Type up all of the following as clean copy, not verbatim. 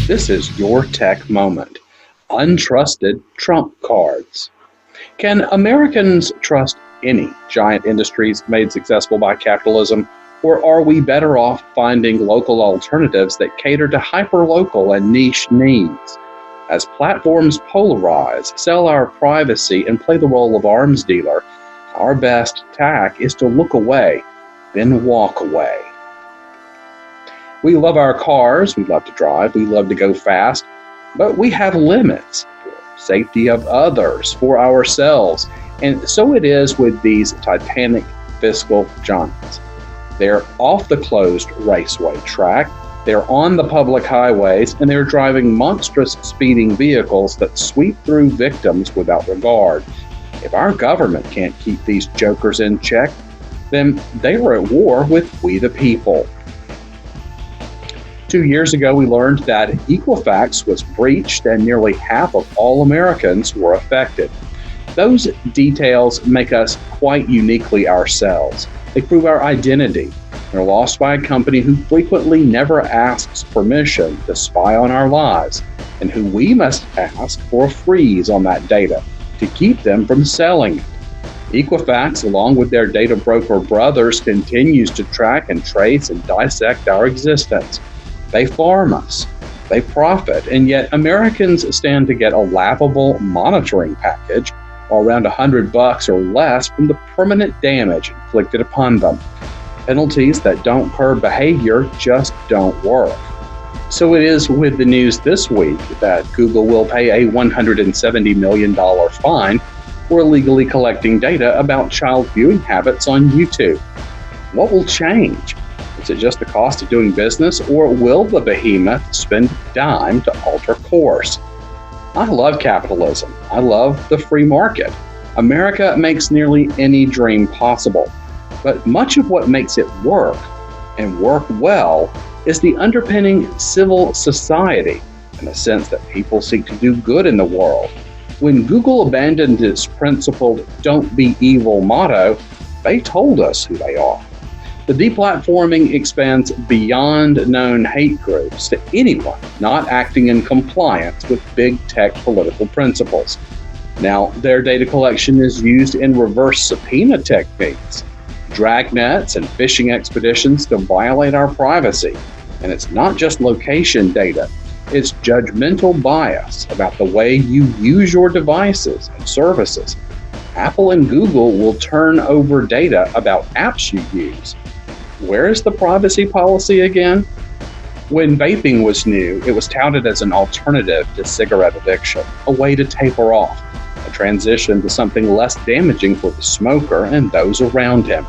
This is your tech moment. Untrusted trump cards. Can Americans trust any giant industries made successful by capitalism, or are we better off finding local alternatives that cater to hyperlocal and niche needs? As platforms polarize, sell our privacy, and play the role of arms dealer, our best tack is to look away, then walk away. We love our cars, we love to drive, we love to go fast, but we have limits for safety of others, for ourselves. And so it is with these titanic fiscal giants. They're off the closed raceway track, they're on the public highways, and they're driving monstrous speeding vehicles that sweep through victims without regard. If our government can't keep these jokers in check, then they are at war with we the people. 2 years ago, we learned that Equifax was breached and nearly half of all Americans were affected. Those details make us quite uniquely ourselves. They prove our identity. They're lost by a company who frequently never asks permission to spy on our lives, and who we must ask for a freeze on that data to keep them from selling it. Equifax, along with their data broker brothers, continues to track and trace and dissect our existence. They farm us, they profit, and yet Americans stand to get a laughable monitoring package, or around $100 or less, from the permanent damage inflicted upon them. Penalties that don't curb behavior just don't work. So it is with the news this week that Google will pay a $170 million fine for illegally collecting data about child viewing habits on YouTube. What will change? Is it just the cost of doing business, or will the behemoth spend a dime to alter course? I love capitalism. I love the free market. America makes nearly any dream possible. But much of what makes it work, and work well, is the underpinning civil society, in the sense that people seek to do good in the world. When Google abandoned its principled "don't be evil" motto, they told us who they are. The deplatforming expands beyond known hate groups to anyone not acting in compliance with big tech political principles. Now, their data collection is used in reverse subpoena techniques, dragnets, and fishing expeditions to violate our privacy. And it's not just location data, it's judgmental bias about the way you use your devices and services. Apple and Google will turn over data about apps you use. Where is the privacy policy again? When vaping was new, it was touted as an alternative to cigarette addiction, a way to taper off, a transition to something less damaging for the smoker and those around him.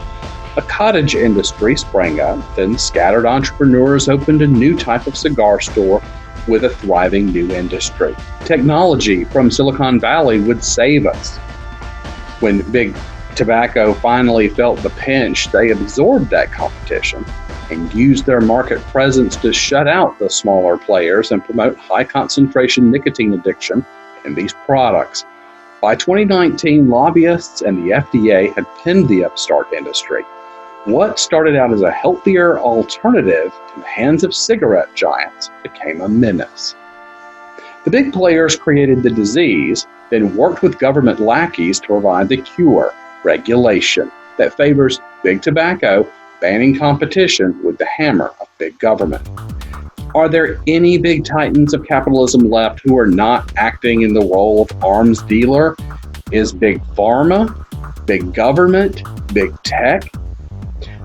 A cottage industry sprang up, then scattered entrepreneurs opened a new type of cigar store with a thriving new industry. Technology from Silicon Valley would save us. When big tobacco finally felt the pinch, they absorbed that competition and used their market presence to shut out the smaller players and promote high concentration nicotine addiction in these products. By 2019, lobbyists and the FDA had pinned the upstart industry. What started out as a healthier alternative in the hands of cigarette giants became a menace. The big players created the disease, then worked with government lackeys to provide the cure: regulation that favors big tobacco, banning competition with the hammer of big government. Are there any big titans of capitalism left who are not acting in the role of arms dealer? Is big pharma, big government, big tech?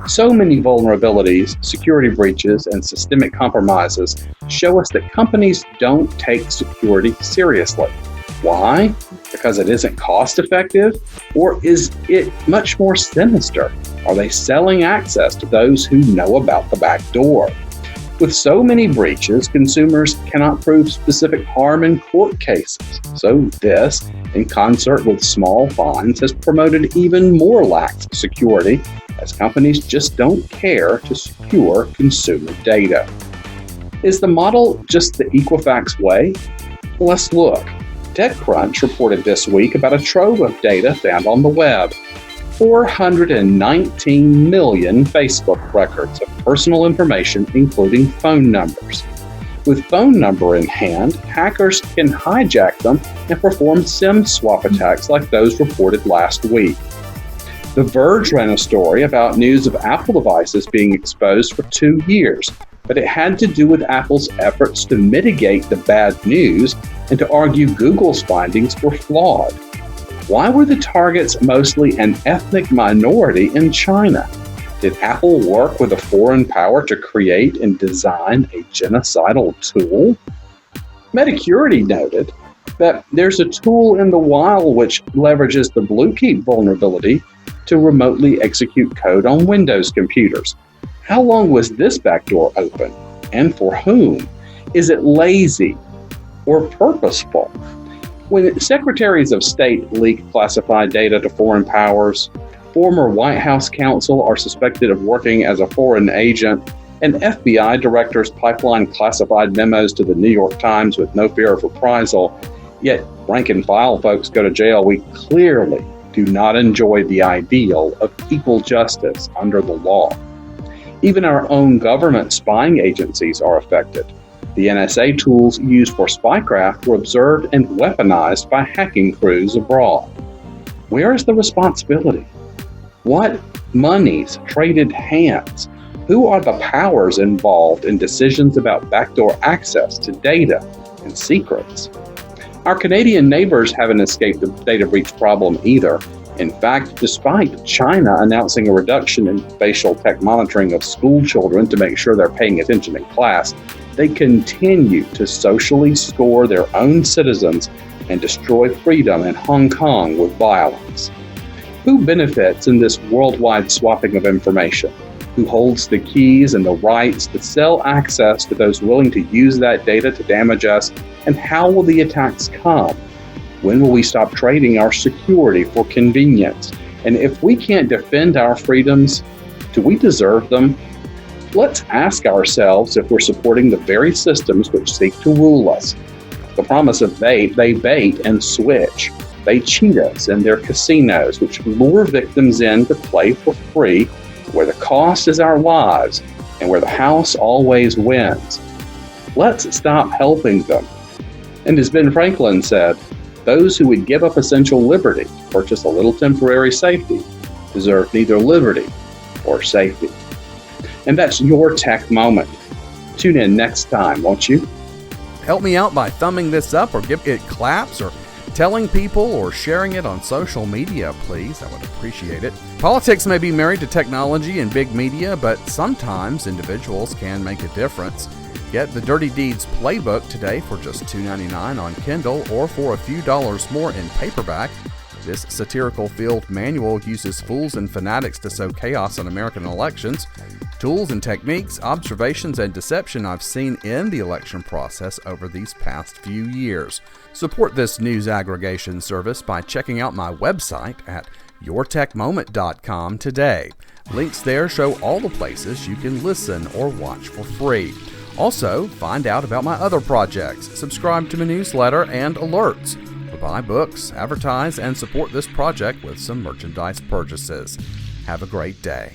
So many vulnerabilities, security breaches, and systemic compromises show us that companies don't take security seriously. Why? Because it isn't cost effective? Or is it much more sinister? Are they selling access to those who know about the back door? With so many breaches, consumers cannot prove specific harm in court cases. So this, in concert with small fines, has promoted even more lax security, as companies just don't care to secure consumer data. Is the model just the Equifax way? Well, let's look. TechCrunch reported this week about a trove of data found on the web. 419 million Facebook records of personal information, including phone numbers. With phone number in hand, hackers can hijack them and perform SIM swap attacks like those reported last week. The Verge ran a story about news of Apple devices being exposed for 2 years, but it had to do with Apple's efforts to mitigate the bad news and to argue Google's findings were flawed. Why were the targets mostly an ethnic minority in China? Did Apple work with a foreign power to create and design a genocidal tool? Metacurity noted that there's a tool in the wild which leverages the Bluekeep vulnerability to remotely execute code on Windows computers. How long was this backdoor open? And for whom? Is it lazy or purposeful? When secretaries of state leak classified data to foreign powers, former White House counsel are suspected of working as a foreign agent, and FBI directors pipeline classified memos to the New York Times with no fear of reprisal, yet rank and file folks go to jail, we clearly do not enjoy the ideal of equal justice under the law. Even our own government spying agencies are affected. The NSA tools used for spycraft were observed and weaponized by hacking crews abroad. Where is the responsibility? What monies traded hands? Who are the powers involved in decisions about backdoor access to data and secrets? Our Canadian neighbors haven't escaped the data breach problem either. In fact, despite China announcing a reduction in facial tech monitoring of school children to make sure they're paying attention in class, they continue to socially score their own citizens and destroy freedom in Hong Kong with violence. Who benefits in this worldwide swapping of information? Who holds the keys and the rights to sell access to those willing to use that data to damage us? And how will the attacks come? When will we stop trading our security for convenience? And if we can't defend our freedoms, do we deserve them? Let's ask ourselves if we're supporting the very systems which seek to rule us. The promise of they bait and switch. They cheat us in their casinos, which lure victims in to play for free, where the cost is our lives and where the house always wins. Let's stop helping them. And as Ben Franklin said, those who would give up essential liberty to purchase a little temporary safety deserve neither liberty or safety. And that's your tech moment. Tune in next time, won't you? Help me out by thumbing this up or give it claps or telling people or sharing it on social media, please. I would appreciate it. Politics may be married to technology and big media, but sometimes individuals can make a difference. Get the Dirty Deeds Playbook today for just $2.99 on Kindle or for a few dollars more in paperback. This satirical field manual uses fools and fanatics to sow chaos in American elections. Tools and techniques, observations, and deception I've seen in the election process over these past few years. Support this news aggregation service by checking out my website at yourtechmoment.com today. Links there show all the places you can listen or watch for free. Also, find out about my other projects, subscribe to my newsletter and alerts, or buy books, advertise, and support this project with some merchandise purchases. Have a great day.